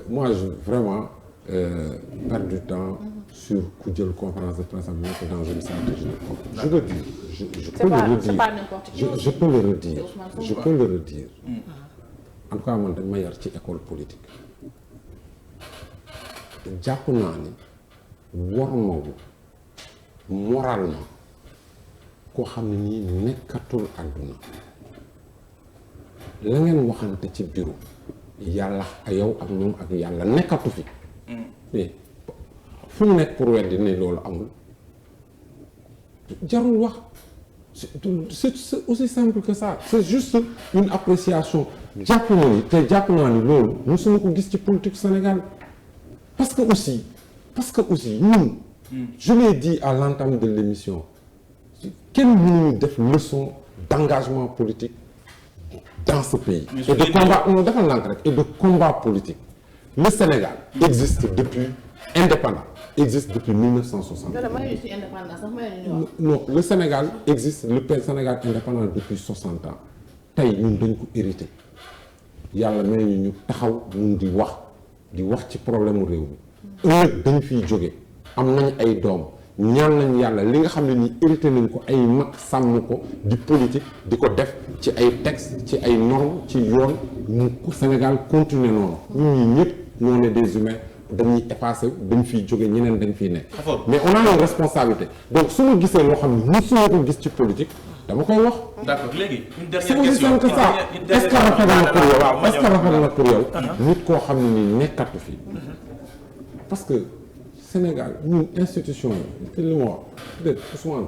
moi vraiment perdre du temps sur ku jël conférence de presse am nekk dans une stratégie de com. je veux dire je peux le redire je peux le redire en tout cas man dañ ma yar ci école politique jàpp naa ni wormawu moralement koo xam ne nii nekkatul àdduna la ngeen waxante ci bureau yàlla yow ak ñoom ak yàlla nekkatu fi mais fu mu nekk pour weddi ne loolu amul jarul wax c'est aussi simple que ça c'est juste une appréciation jàpp na ni te jàpp naa ni loolu mosuma ko gis ci politique Sénégal parce que aussi ñun je l'ai dit à l'entame de l'émission kenn mënuñu def leçon d'engagement politique dans ce pays et de combat non defal nank rek et de combat politique le Sénégal existe depuis indépendant existe depuis 1960 non le Sénégal existe le Sénégal indépendant depuis 60 ans tey ñun dañ ko hérité yàlla may ñu taxaw ñun di wax ci problème mu réew mi ëllëg dañ fiy jóge am nañ ay doom ñaan nañ yàlla li nga xam ne ni hérité nañ ko ay mag sàmm ko di politique di ko def ci ay textes ci ay normes ci yoon mu Sénégal continuer noonu ñun ñi ñëpp ñoo ne des humains dañuy effacer dañ fiy jóge ñeneen dañ fiy nekk mais on a une responsabilité donc su ma gisee loo xam ne mësuma ko gis ci politique dama koy wax. d'accord léegi une dernière c'est aussi simple que ça est-ce que rafet na pour yow nit koo xam ne ni nekkatu fi parce que Sénégal ñun institution yi te li ma wax peut-être Ousmane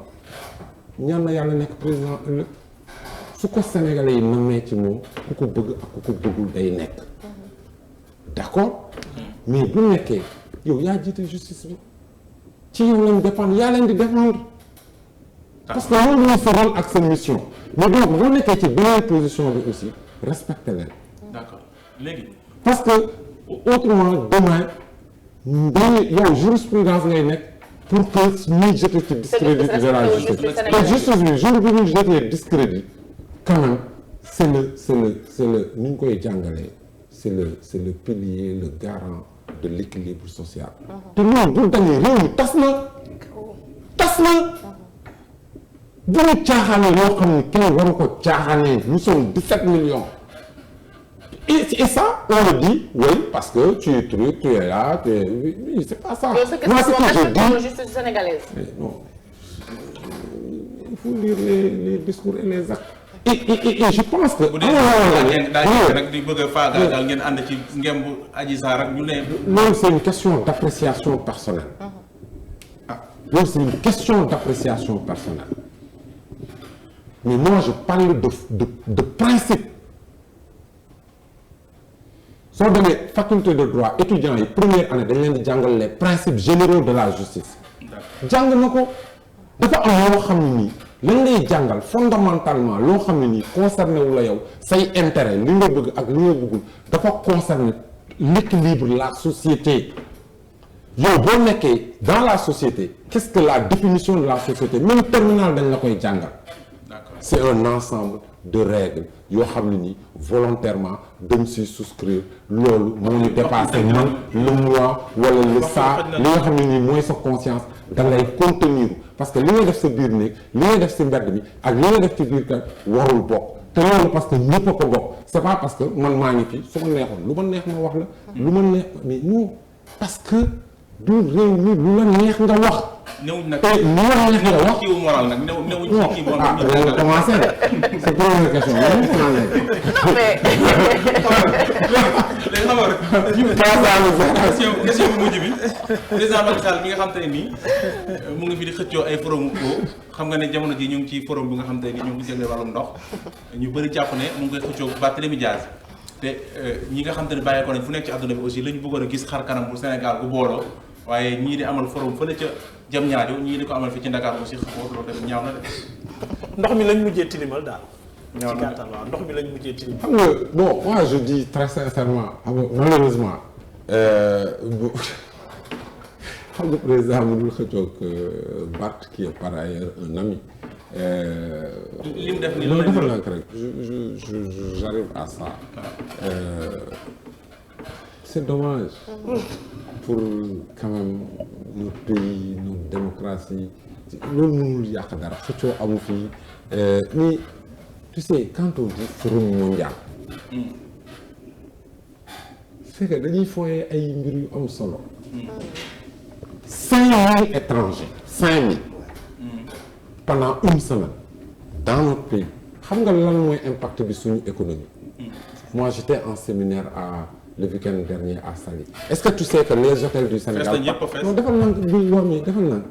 ñaan na yàlla nekk président ëllëg su ko Sénégalais yi namee ci moom ku ko bëgg ak ku ko bëggul day nekk d'accord mais bu nekkee yow yaa jiite justice bi ci yow lañ dépendre yaa leen di défendre parce que loolu mooy sa rôle ak sa mission mais donc boo nekkee ci beneen position bi aussi respecte leen d'accord léegi parce que autrement demain dañuy yow jurisprudence ngay nekk pour que ñuy jeter ci discrédit de la justice te justice bi jour bi ñu jeter discrédit quand même c'est le ni ñu koy jàngalee c'est le pilier le garant de l'équilibre social te loolu bu dañuy réew mi tas tas na bu ñu caaxaanee loo xam ne kenn waru ko caaxaanee nous sommes 17 millions et ça on le dit oui parce que tu es là oui, c'est pas ça. Moi ce que je dis justice sénégalaise. Non il faut lire les discours et les actes. et je pense que. bu dee daa rek di bëgg a faagaagal ngeen ànd ci ngemb Adji Sarr ak ñu ne. loolu c'est une question d'appréciation personnelle. loolu c'est une question d'appréciation personnelle. mais moi je parle de principe. soo demee faculté de droit étudiants yi première année dañ leen di jàngal les principes généraux de la justice. jàng na ko dafa am loo xam ne nii lañ lay jàngal fondamentalement loo xam ne nii concerné wu la yow say intérêt li nga bëgg ak li nga bëggul dafa concerner l'équilibre la société. yow boo nekkee dans la société qu'est-ce que la définition de la société même terminale dañ la koy jàngal. c'est un ensemble de règles yoo xam ne ni volontairement dañ si souscrire loolu moo ñu dépassé man le moi wala le ça li nga xam ne nii mooy sa conscience da lay contenir parce que li nga def sa biir néeg li nga def si mbedd bi ak li nga def ci biir kër warul bokk te loolu parce que ñëpp a ko bokk c'est pas parce que man maa ngi fi su ma neexoon lu ma neex ma wax la lu ma neex mais non parce que du réew mi lu la neex nga wax. néewuñ nag lu la neex nga wax kii wu moral nag néewuñ ci kii moral. ah on a commencé c'est première question non mais. léegi xam nga question bu mujj bi président Macky Sall mi nga xam te ne nii mu ngi fi di xëccoo ay forum xam nga ne jamono ji ñu ngi ci forum bi nga xam te ne nii ñu ngi jagleel wàllum ndox ñu bëri jàpp ne mu ngi koy xëccoo Barthélémy Dias te ñi nga xam te ne bàyyi ko nañ fu nekk ci àdduna bi aussi la ñu bëggoon a gis xar kanam bu Sénégal bu booloo waaye ñii di amal forum fële ca Diamniadio ñii di ko amal fi ci Dakar aussi xamoo loolu tamit ñaaw na de. ndox mi lañ mujjee tilimal daal. ñaaw na ci gàttal waaw ndox mi lañ mujjee tilimal. xam nga bon moi je dis très sincèrement malheureusement xam nga président mënul xëccoog Barth qui est par ailleurs un ami. li mu def nii loolu dafa nànk rek j'arrive à ça. c'est dommage. pour quand même notre pays notre démocratie loolu mënul yàq dara xëccoo amu fii mais tu sais quand on dit forum mondial. c'est que dañuy fooyee ay mbir yu am solo. 5000 étrangers 5000. pendant une semaine dans notre pays xam nga lan mooy impact bi suñu économie. moi j'étais en séminaire le week-end dernier à Saly. est-ce que tu sais que les hôtels du Sénégal non defal nang bi wax mi defal nang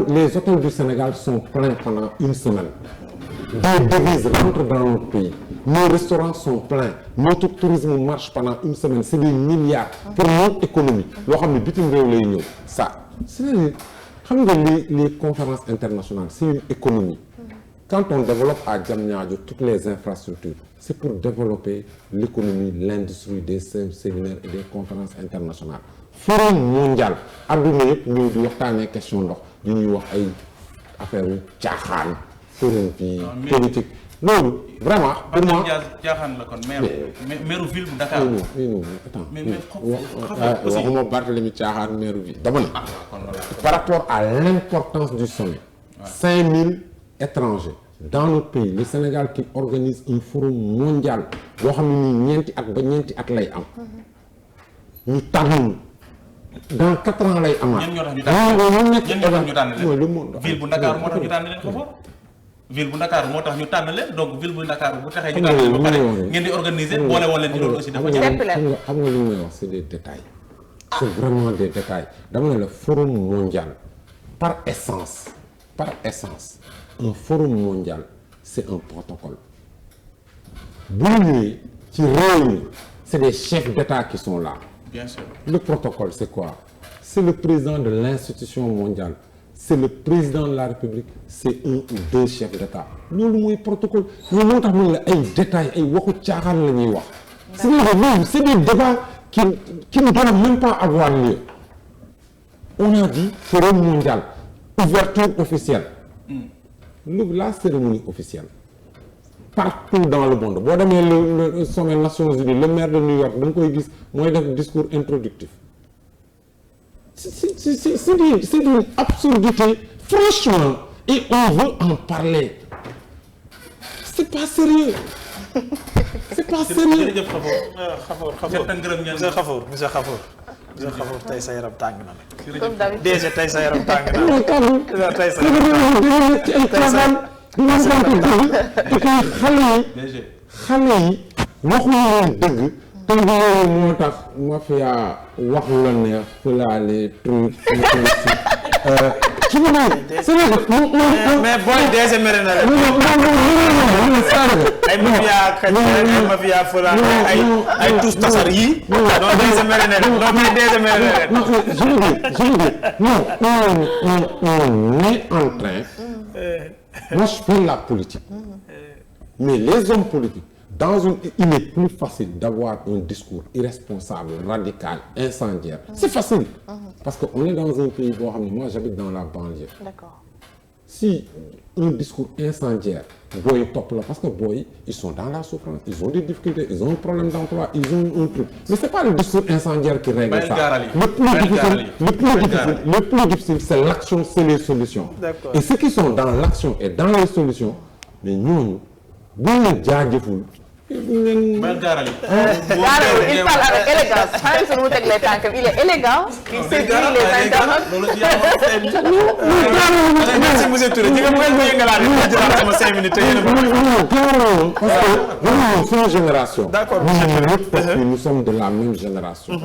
les hôtels du Sénégal sont pleins pendant une semaine. des devises rentrent dans notre pays. Nos restaurants sont pleins. Notre tourisme marche pendant une semaine. C'est des milliards pour notre économie. loo xam ne bitim réew lay ñëw ça c'est xam nga les conférences internationales c'est une économie. Quand on développe à Diamniadio toutes les infrastructures c'est pour développer l'économie l'industrie des séminaires et des conférences internationales. Forum mondial adduna yëpp ñëw di waxtaanee question ndox ñu ñuy wax ay affaire yu caaxaan forum bi politique loolu vraiment pour moi jaaxaan la kon maire ville bu Dakar waxuma Barthélémy caaxaan maire ville dama ne par rapport à l'importance du sommet 5000 étrangers dans notre pays le Sénégal qui organise un forum mondial boo xam ne nii ñeenti at ba ñeenti at lay am ñu tànn dans 4 ans lay amaat. ñenn ñu tànn leen ville bu Dakar moo tax ñu tànn leen foofu. ville bu Dakar moo tax ñu tànn leen donc ville bu Dakar bu taxee ñu tànn leen ba pare ngeen di organiser boole woon leen ci loolu aussi dafa xam nga li may wax c'est des détails. c'est vraiment des détails dama ne la forum mondial par essence un forum mondial c'est un protocole bu ñëwee ci réew mi c'est des chefs d'État qui sont là. Bien sûr. Le protocole, c'est quoi? C'est le président de l'institution mondiale. C'est le président de la République. C'est un ou deux chefs d'État. loolu mooy protocole. mais moo tax mu la ay détails ay waxu caaxaan la ñuy wax. c'est des débats qui ne doivent même pas avoir lieu. On a dit forum mondial. Ouverture officielle. La cérémonie officielle. Partout dans le monde boo demee le sommet Nations Unies le maire de New York da nga koy gis mooy def discours introductif c'est d'une absurdité franchement, et on veut en parler. C'est pas sérieux. C'est pas sérieux. jërëjëf Khafor. monsieur Khafor tey sa yaram tàng na nag. comme d'habitude déjà tey sa yaram tàng na. tey sa xale yi waxuñu leen dëgg te loolu moo tax mafia wax la neex fëlaale truc ci ma naan c'est vrai mais booy déjà mere na leen. ay mafia kañ ay mafia fëlaale ay tous tasar yii. non déjà mere na leen non mais déjà mere na leen. non je veux dire non on est en train moi je fais la politique mais les hommes politiques il est plus facile d'avoir un discours irresponsable, radical, incendiaire. C'est facile. Parce qu'on est dans un pays, moi j'habite dans la banlieue. D'accord. Si un discours incendiaire, boy top là, parce que boy, ils sont dans la souffrance, ils ont des difficultés, ils ont un problème d'emploi, ils ont un truc. Mais c'est pas le discours incendiaire qui règle ça. Le plus difficile, c'est l'action, c'est les solutions. Et ceux qui sont dans l'action et dans les solutions, mais nous, Gaarali. Il parle avec élégance. Il est élégant. Il séduit les internautes. Merci monsieur Touré. Parce que nous sommes une génération. D'accord. Nous sommes de la même génération.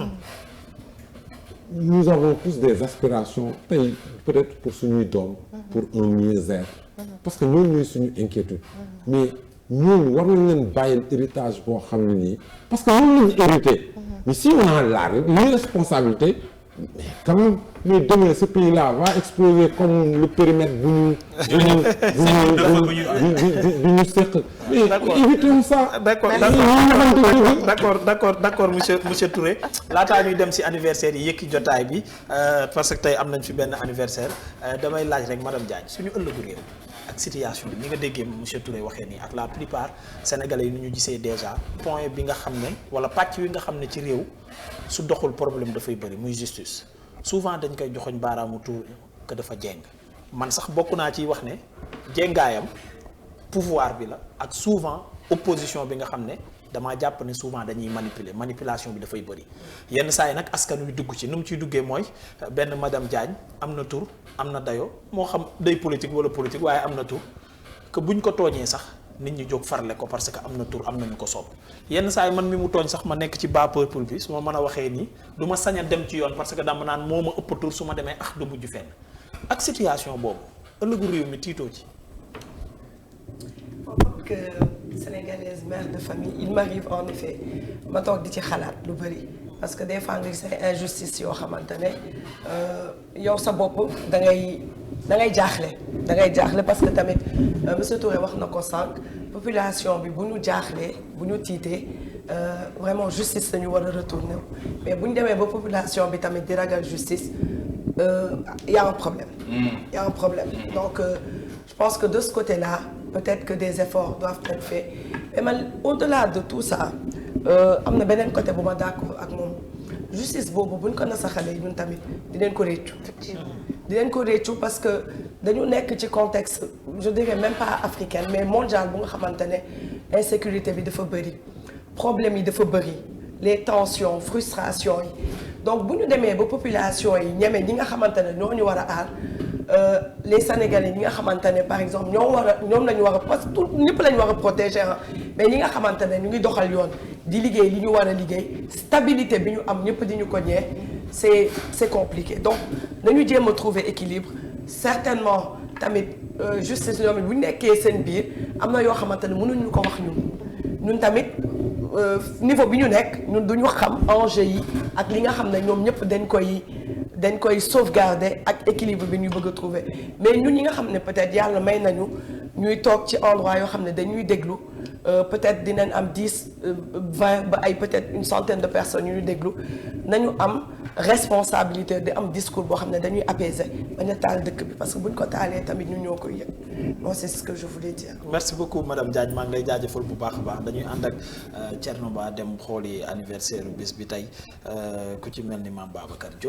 Nous avons tous des aspirations, peut-être pour suñuy doom, pour un mieux-être. Parce que nous sommes inquiétudes. Mais nous, war nañ leen bàyyil héritage boo xam ne nii parce que ñun lañu hérité mais si on a les responsabilités mais quand même mais demain ce pays-là va exploser comme le périmètre bu ñu seq mais évitons ça. d'accord monsieur Touré laataa ñuy dem ci anniversaire yi yëkki jotaay bi parce que tey am nañ fi benn anniversaire damay laaj rek madame Diagne suñu ëllëgu réew ak situation bi ni nga déggee monsieur Touré waxee nii ak la plupart sénégalais yi ni ñu gisee déjà point bi nga xam ne wala pàcc wi nga xam ne ci réew su doxul problème dafay bëri muy justice souvent dañ koy joxoñ baaraamu tuur que dafa jéng man sax bokk naa ciy wax ne jéngaayam pouvoir bi la ak souvent opposition bi nga xam ne damaa jàpp ne souvent dañuy manipulation bi dafay bëri yenn saa yi nag askan wi dugg ci nu mu ciy duggee mooy benn madame Diagne am na tur am na dayo moo xam day politique wala politique waaye am na tur que buñ ko tooñee sax nit ñi jóg farle ko parce que am na tur am na ñu ko soob yenn saa yi man mi mu tooñ sax ma nekk ci bas peuple bi su ma mën a waxee nii du ma sañ a dem ci yoon parce que dama naan moo ma ëpp tur su ma demee du mujj fenn ak situation boobu ëllëgu réew mi tiitoo ci. En tant que sénégalaise mère de famille il m'arrive en effet ma toog di ci xalaat lu bëri parce que des fois nga gis ay injustice yoo xamante ne yow sa bopp da ngay jaaxle parce que tamit monsieur Touré wax na ko sànq population bi bu ñu jaaxlee bu ñu tiitee vraiment justice dañu war a retourner mais bu ñu demee ba population bi tamit di ragal justice y a un problème. Y a un problème donc je pense que de ce côté-là peut-être que des efforts doivent être faits mais man au-delà de tout ça am na beneen côté bu ma d'accord ak moom justice boobu buñ ko nasaxalee ñun tamit dinañ ko réccu. dinañ ko réccu parce que dañu nekk ci contexte je dirais même pas africain mais mondial bu nga xamante ne insécurité bi dafa bëri problème yi dafa bëri les tensions frustration yi donc bu ñu demee ba population yi ñeme ñi nga xamante ne ñoo ñu war a aar les Sénégalais ñi nga xamante ne par exemple ñoom la ñu war a parce que tout ñëpp la ñu war a protéger mais ñi nga xamante ne ñu ngi doxal yoon di liggéey li ñu war a liggéey stabilité bi ñu am ñëpp di ñu ko ñee c'est compliqué donc nañu jéem a trouver équilibre certainement tamit justice ñoom it bu ñu nekkee seen biir am na yoo xamante ne mënuñu ko wax ñun tamit niveau bi ñu nekk ñun duñu xam enjeu yi ak li nga xam ne ñoom ñëpp dañ koy sauvegarder ak équilibre bi ñu bëgg a trouver mais ñun ñi nga xam ne peut-être yàlla may nañu ñuy toog ci endroit yoo xam ne dañuy déglu peut-être dinañ am 10 20 ba ay peut-être une centaine de personnes yu ñu déglu nañu am responsabilité di am discours boo xam ne dañuy apaiser bañ a taal dëkk bi parce que buñ ko taalee tamit ñun ñoo koy yëg bon c'est ce que je voulais dire. merci beaucoup madame Diagne maa ngi lay jaajëfal bu baax a baax dañuy ànd ak Thierno Ba dem xooli anniversaire bis bi tey ku ci mel ni Mame Babacar Diop.